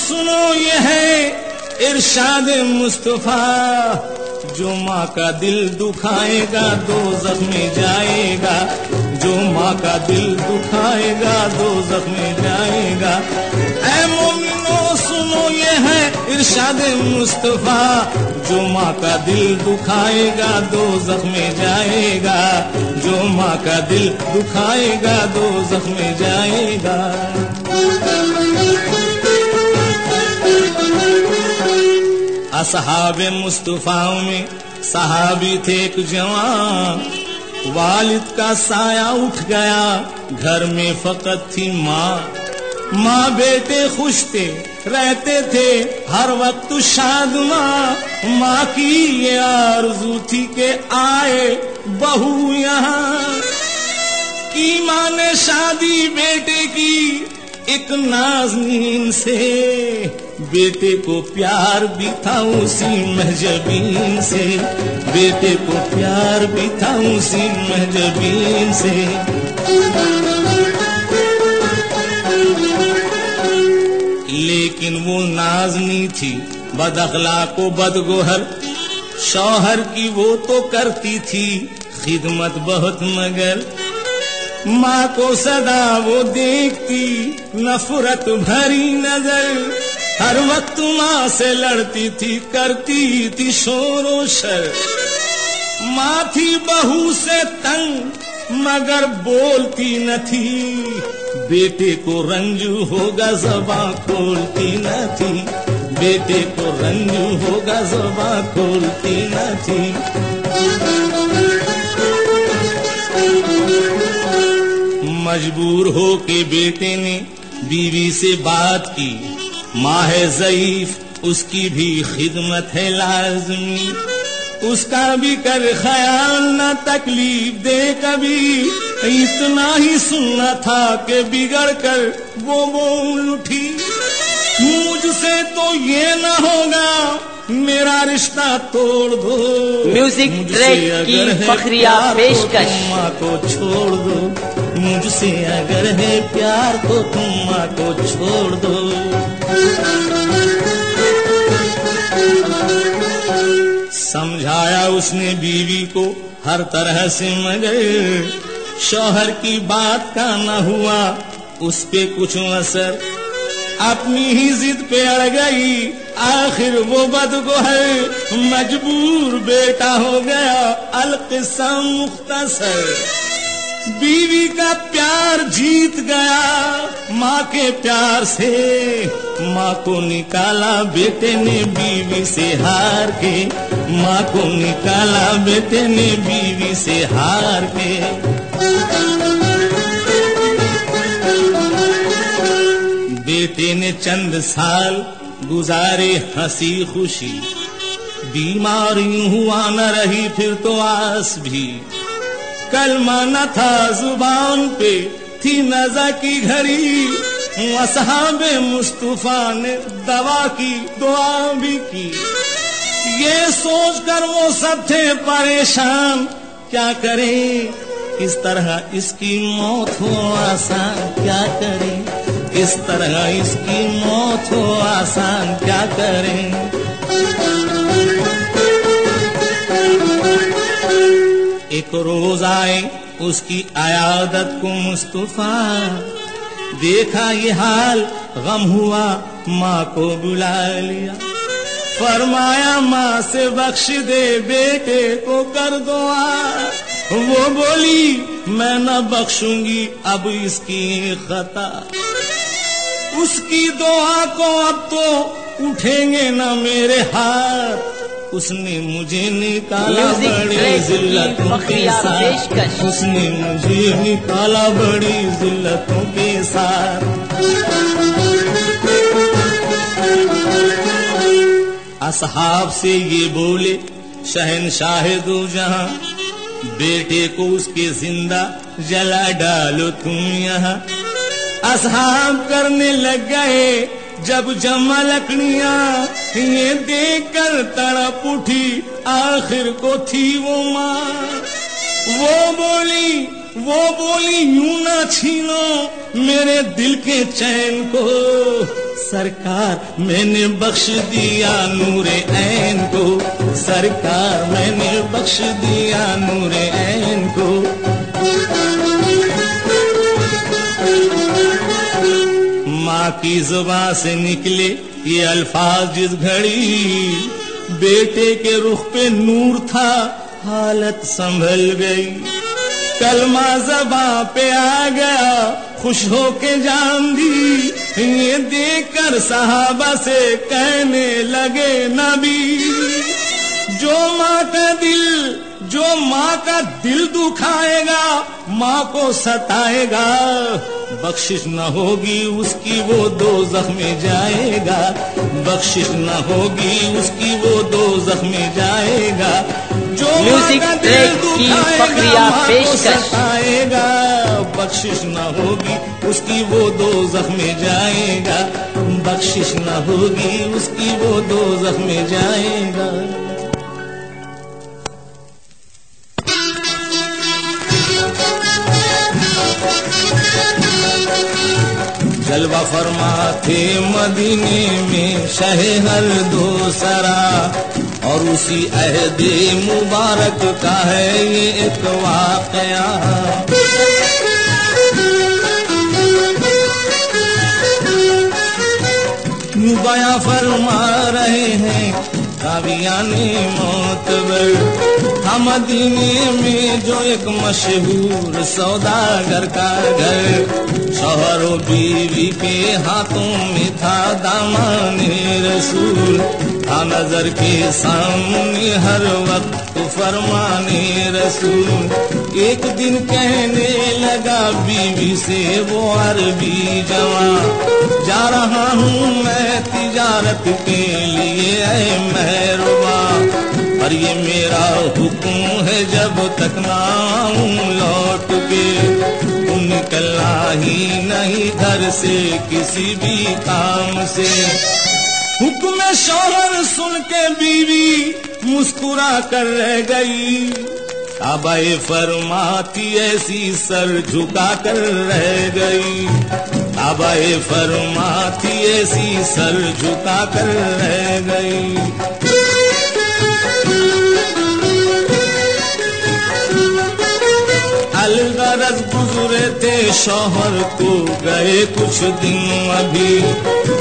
سنو یہ ہے ارشاد مصطفیٰ، جو ماں کا دل دکھائے گا دوزخ میں جائے گا، جو ماں کا دل دکھائے گا دوزخ میں جائے گا۔ اے مومنو سنو یہ ہے ارشاد مصطفیٰ، جو ماں کا دل دکھائے گا دوزخ میں جائے گا، جو ماں کا دل دکھائے گا دوزخ میں جائے گا۔ اصحاب مصطفیٰ میں صحابی تھے ایک جوان، والد کا سایہ اٹھ گیا، گھر میں فقط تھی ماں۔ ماں بیٹے خوش تھے، رہتے تھے ہر وقت شادماں۔ ماں کی یہ آرزو تھی کہ آئے بہو یہاں، ایمان شادی بیٹے کی ایک نازنین سے، بیٹے کو پیار بھی تھا اسی مہجبین سے، بیٹے کو پیار بھی تھا اسی مہجبین سے۔ لیکن وہ نازنی تھی بد اخلاق و بدگوہر، شوہر کی وہ تو کرتی تھی خدمت بہت، مگر ماں کو صدا وہ دیکھتی نفرت بھری نظر، ہر وقت ماں سے لڑتی تھی، کرتی تھی شور و شر۔ ماں تھی بہو سے تنگ مگر بولتی نہ تھی، بیٹے کو رنجو ہوگا زباں کھولتی نہ تھی، بیٹے کو رنجو ہوگا زباں کھولتی نہ تھی۔ مجبور ہو کے بیٹے نے بیوی سے بات کی، ماں ہے ضعیف اس کی بھی خدمت ہے لازمی، اس کا بھی کر خیال نہ تکلیف دے کبھی، اتنا ہی سننا تھا کہ بگڑ کر وہ بول اٹھی، مجھ سے تو یہ نہ ہوگا میرا رشتہ توڑ دو، میوزک ٹریک کی فخریہ پیشکش۔ ماں کو چھوڑ دو، مجھ سے اگر ہے پیار تو تم ماں کو چھوڑ دو۔ سمجھایا اس نے بیوی کو ہر طرح سے، مگر شوہر کی بات کا نہ ہوا اس پہ کچھ اثر، اپنی ہی ضد پہ اڑ گئی، آخر وہ بدگوہر مجبور بیٹا ہو گیا۔ القصہ مختصر، بیوی کا پیار جیت گیا ماں کے پیار سے، ماں کو نکالا بیٹے نے بیوی سے ہار کے، ماں کو نکالا بیٹے نے بیوی سے ہار کے۔ بیٹے نے چند سال گزارے ہنسی خوشی، بیماری ہوا نہ رہی پھر تو آس بھی، کلمہ نہ تھا زبان پہ تھی نزا کی گھڑی، اصحاب مصطفیٰ نے دوا کی دعا بھی کی، یہ سوچ کر وہ سب تھے پریشان کیا کریں، اس طرح اس کی موت ہو آسان کیا کریں، اس طرح اس کی موت ہو آسان کیا کریں۔ ایک روز آئے اس کی عیادت کو مصطفیٰ، دیکھا یہ حال غم ہوا ماں کو بلا لیا، فرمایا ماں سے بخش دے بیٹے کو کر دعا، وہ بولی میں نہ بخشوں گی اب اس کی خطا، اس کی دعا کو اب تو اٹھیں گے نہ میرے ہاتھ، اس نے مجھے نکالا بڑی ذلتوں کے ساتھ، اس نے مجھے نکالا بڑی ذلتوں کے ساتھ۔ اصحاب سے یہ بولے شہنشاہ دو جہاں، بیٹے کو اس کے زندہ جلا ڈالو تم یہاں۔ اصحاب کرنے لگ گئے جب جمع لکڑیاں، یہ دیکھ کر تڑپ اٹھی آخر کو تھی وہ ماں، وہ بولی یوں نہ چھینو میرے دل کے چین کو، سرکار میں نے بخش دیا نور عین کو، سرکار میں نے بخش دیا نور عین کو۔ ماں کی زبان سے نکلے یہ الفاظ جس گھڑی، بیٹے کے رخ پہ نور تھا حالت سنبھل گئی۔ کلمہ زباں پہ آ گیا خوش ہو کے جان دی، یہ دیکھ کر صحابہ سے کہنے لگے نبی، جو ماں کا دل دکھائے گا، ماں کو ستائے گا، بخشش نہ ہوگی اس کی وہ دوزخ میں جائے گا، بخشش نہ ہوگی اس کی وہ دوزخ میں جائے گا۔ جو میوزک ٹریک کی فخریہ پیشکش ستائے گا، بخشش نہ ہوگی اس کی وہ دوزخ میں جائے گا، بخشش نہ ہوگی اس کی وہ دوزخ میں جائے گا۔ جلوہ فرما تھے مدینے میں شہ ہر دوسرا، اور اسی عہد مبارک کا ہے یہ ایک واقعہ۔ بیاں فرما رہے ہیں راویان معتبر، ہم مدینے میں جو ایک مشہور سوداگر کا گھر، شوہر و بیوی کے ہاتھوں میں تھا دامان رسول، تھا نظر کے سامنے ہر وقت فرمانے رسول۔ ایک دن کہنے لگا بیوی سے وہ عربی جوان، جا رہا ہوں میں تجارت کے لیے اے مہرباں، اور یہ میرا حکم ہے جب تک نہ آؤں لوٹ کے، تم نکلنا ہی نہیں گھر سے کسی بھی کام سے۔ حکم شوہر سن کے بیوی مسکرا کر رہ گئی، کعبہ فرماتی ایسی سر جھکا کر رہ گئی، کعبہ فرماتی ایسی سر جھکا کر رہ گئی۔ الغرض گزرے تھے شوہر کو گئے کچھ دن ابھی،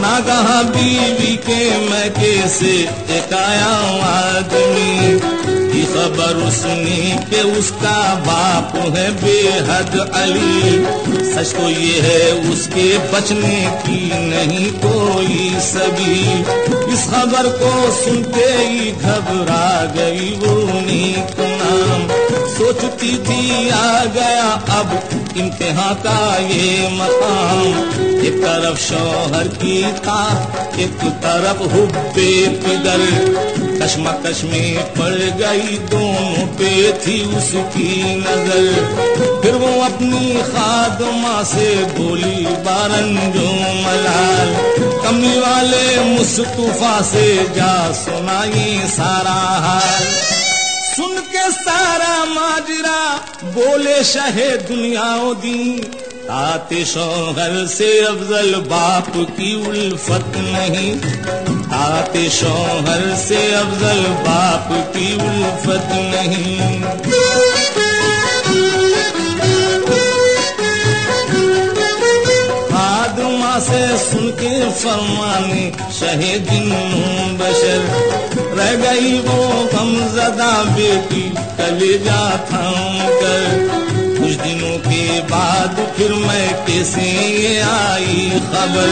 ناگہاں بیوی کے میکے سے ایک آیا آدمی، یہ خبر اس نے کہ اس کا باپ ہے بے حد علی، سچ تو یہ ہے اس کے بچنے کی نہیں کوئی سبھی، اس خبر کو سنتے ہی گھبرا گئی وہ نیک نام، سوچتی تھی آ گیا اب امتحان کا یہ مقام، ایک طرف شوہر کی طاق ایک طرف حب پدر، کشمکش میں پڑ گئی دونوں پہ تھی اس کی نظر، پھر وہ اپنی خادمہ سے بولی بارنجو ملال، کملی والے مصطفیٰ سے جا سنائی سارا حال، سن کے سارا ماجرا بولے شہ دنیا و دین، آتے شوہر سے افضل باپ کی الفت نہیں، آتے شوہر سے افضل باپ کی الفت نہیں۔ خادمہ سے سن کے فرمانے شہ جنوں بشر، رہ گئی وہ غمزدہ بیٹی کلیجہ تھام کر، کچھ دنوں کے بعد پھر میں کیسے یہ آئی خبر،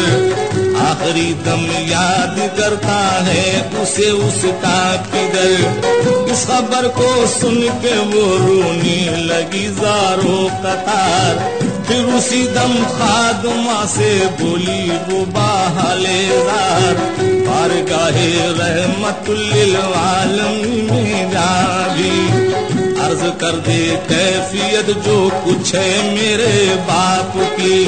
آخری دم یاد کرتا ہے اسے اس کا پدر، اس خبر کو سن کے وہ رونے لگی زارو قطار، پھر اسی دم خادمہ سے بولی وہ باحالِ زار، بارگاہ رحمت للعالمین میں جا بھی عرض کر دے کیفیت جو کچھ ہے میرے باپ کی،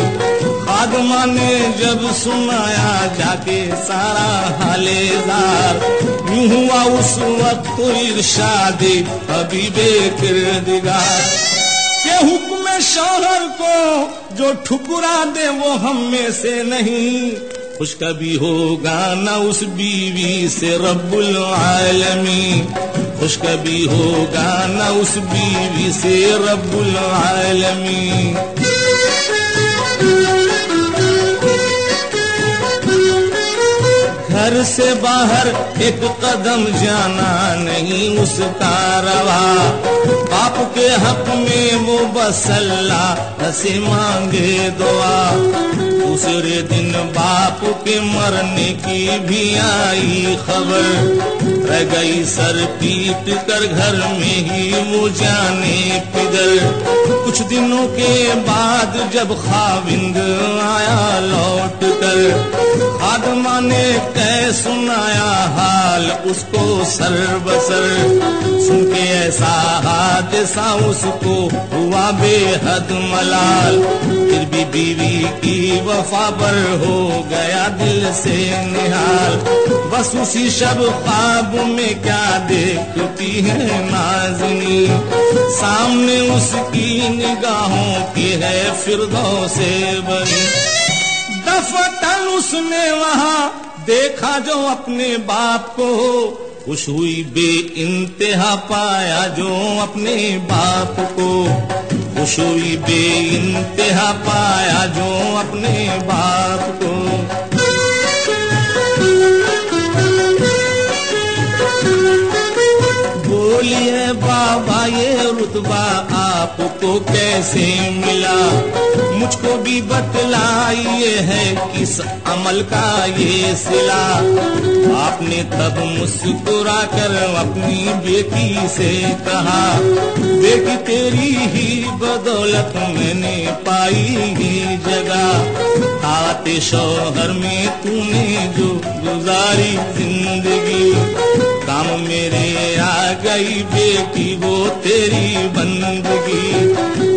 خادمہ نے جب سنایا جا کے سارا حال زار، یوں ہوا اس وقت ارشاد حبیب کردگار، کہ حکم شوہر کو جو ٹھکرا دے وہ ہم میں سے نہیں، خوش کبھی ہوگا نہ اس بیوی سے رب العالمین، خوش کبھی ہوگا نہ اس بیوی سے رب العالمین۔ گھر سے باہر ایک قدم جانا نہیں اس کا روا، باپ کے حق میں وہ بس اللہ سے مانگے دعا۔ دوسرے دن باپ کے مرنے کی بھی آئی خبر، رہ گئی سر پیٹ کر گھر میں ہی وہ جانے کدھر۔ کچھ دنوں کے بعد جب خاوند آیا لوٹ کر، خادمہ نے کہہ سنایا حال اس کو سر بسر، سن کے ایسا حادثہ اس کو ہوا بے حد ملال، پھر بھی بیوی کی وفا پر ہو گیا دل سے نہال۔ بس اسی شب خواب میں کیا دیکھتی ہے نازنی، سامنے اس کی نگاہوں کی ہے فردوس بری۔ دفتن اس نے وہاں دیکھا جو اپنے باپ کو، خوش ہوئی بے انتہا پایا جو اپنے باپ کو، خوش ہوئی بے انتہا پایا جو اپنے باپ کو۔ بولیے بابا یہ رتبہ آپ کو کیسے ملا، مجھ کو بھی بتلائیے ہے کس عمل کا یہ صلہ۔ آپ نے تب مسکرا کر اپنی بیٹی سے کہا، بیٹی تیری ہی بدولت میں نے پائی ہی جگہ، طاعت شوہر میں تو نے جو گزاری زندگی، کام میرے آ گئی بیٹی وہ تیری بندگی۔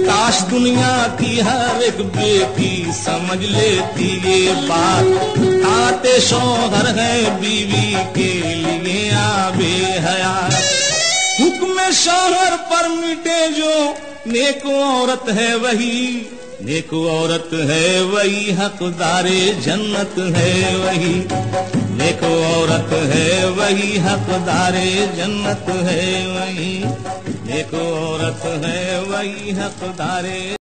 کاش دنیا کی ہر ایک بیٹی سمجھ لیتی یہ بات، طاعت شوہر ہے بیوی کے لیے آبے حیات۔ حکم شوہر پر مٹے جو نیک عورت ہے وہی، نیک عورت ہے وہی حقدار جنت ہے وہی، نیک عورت ہے وہی حقدار جنت ہے وہی، نیک عورت ہے وہی حقدار